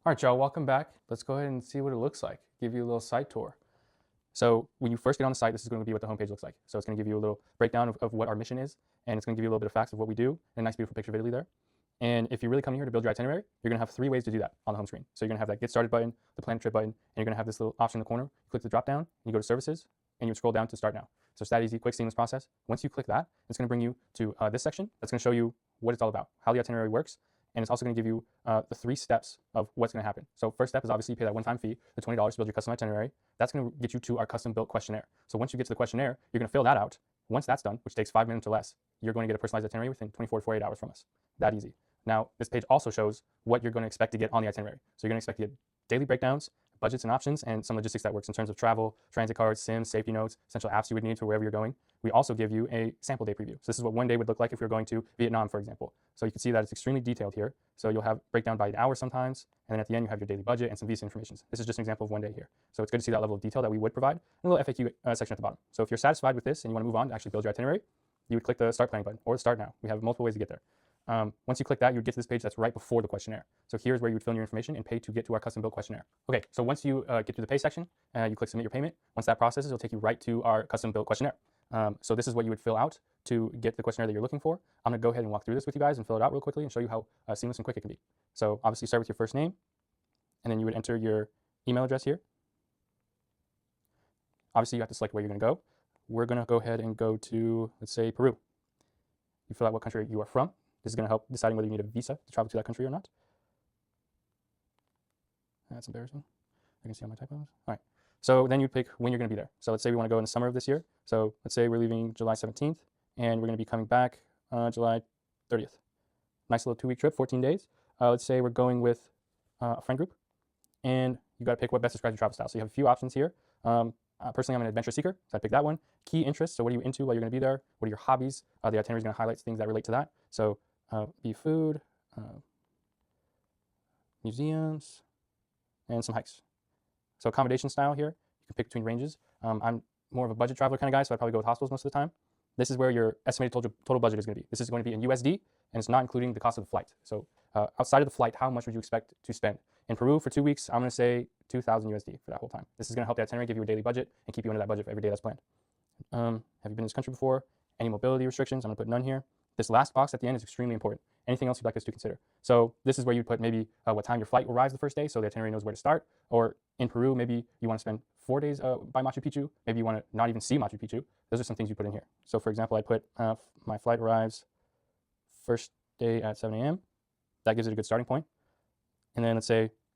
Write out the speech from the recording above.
All right, y'all, welcome back. Let's go ahead and see what it looks like. Give you a little site tour. So when you first get on the site, this is going to be what the homepage looks like. So it's going to give you a little breakdown of what our mission is, and it's going to give you a little bit of facts of what we do, and a nice beautiful picture visually there. And if you really come here to build your itinerary, you're going to have 3 ways to do that on the home screen. So you're going to have that Get Started button, the Plan a Trip button, and you're going to have this little option in the corner. You click the drop down, and you go to Services, and you scroll down to Start Now. So it's that easy, quick, seamless process. Once you click that, it's going to bring you to this section. That's going to show you what it's all about, how the itinerary works, and it's also going to give you the 3 steps of what's going to happen. So first step is obviously you pay that one-time fee, the $20 to build your custom itinerary. That's going to get you to our custom-built questionnaire. So once you get to the questionnaire, you're going to fill that out. Once that's done, which takes 5 minutes or less, you're going to get a personalized itinerary within 24 to 48 hours from us. That easy. Now, this page also shows what you're going to expect to get on the itinerary. So you're going to expect to get daily breakdowns, budgets and options, and some logistics that works in terms of travel, transit cards, SIMs, safety notes, essential apps you would need for wherever you're going. We also give you a sample day preview. So this is what one day would look like if we were going to Vietnam, for example. So you can see that it's extremely detailed here. So you'll have breakdown by an hour sometimes, and then at the end you have your daily budget and some visa information. This is just an example of one day here. So it's good to see that level of detail that we would provide, and a little FAQ section at the bottom. So if you're satisfied with this and you want to move on to actually build your itinerary, you would click the Start Planning button or Start Now. We have multiple ways to get there. Once you click that, you would get to this page that's right before the questionnaire. So here's where you would fill in your information and pay to get to our custom built questionnaire. Okay, so once you get to the pay section, you click submit your payment. Once that processes, it'll take you right to our custom built questionnaire. So this is what you would fill out to get the questionnaire that you're looking for. I'm gonna go ahead and walk through this with you guys and fill it out real quickly and show you how seamless and quick it can be. So obviously start with your first name, and then you would enter your email address here. Obviously you have to select where you're gonna go. We're gonna go ahead and go to, let's say, Peru. You fill out what country you are from. This is going to help deciding whether you need a visa to travel to that country or not. That's embarrassing. I can see all my typos. All right. So then you pick when you're going to be there. So let's say we want to go in the summer of this year. So let's say we're leaving July 17th, and we're going to be coming back July 30th. Nice little 2-week trip, 14 days. Let's say we're going with a friend group, and you got to pick what best describes your travel style. So you have a few options here. Personally, I'm an adventure seeker, so I pick that one. Key interests, so what are you into while you're going to be there? What are your hobbies? The itinerary is going to highlight things that relate to that. So be food, museums, and some hikes. So accommodation style here, you can pick between ranges. I'm more of a budget traveler kind of guy, so I'd probably go with hostels most of the time. This is where your estimated total budget is going to be. This is going to be in USD, and it's not including the cost of the flight. So outside of the flight, how much would you expect to spend? In Peru for 2 weeks, I'm going to say 2,000 USD for that whole time. This is going to help the itinerary give you a daily budget and keep you under that budget for every day that's planned. Have you been in this country before? Any mobility restrictions? I'm going to put none here. This last box at the end is extremely important. Anything else you'd like us to consider? So this is where you'd put maybe what time your flight arrives the first day, so the itinerary knows where to start. Or in Peru, maybe you want to spend 4 days by Machu Picchu. Maybe you want to not even see Machu Picchu. Those are some things you put in here. So for example, I put my flight arrives first day at 7 a.m. That gives it a good starting point. And then let's say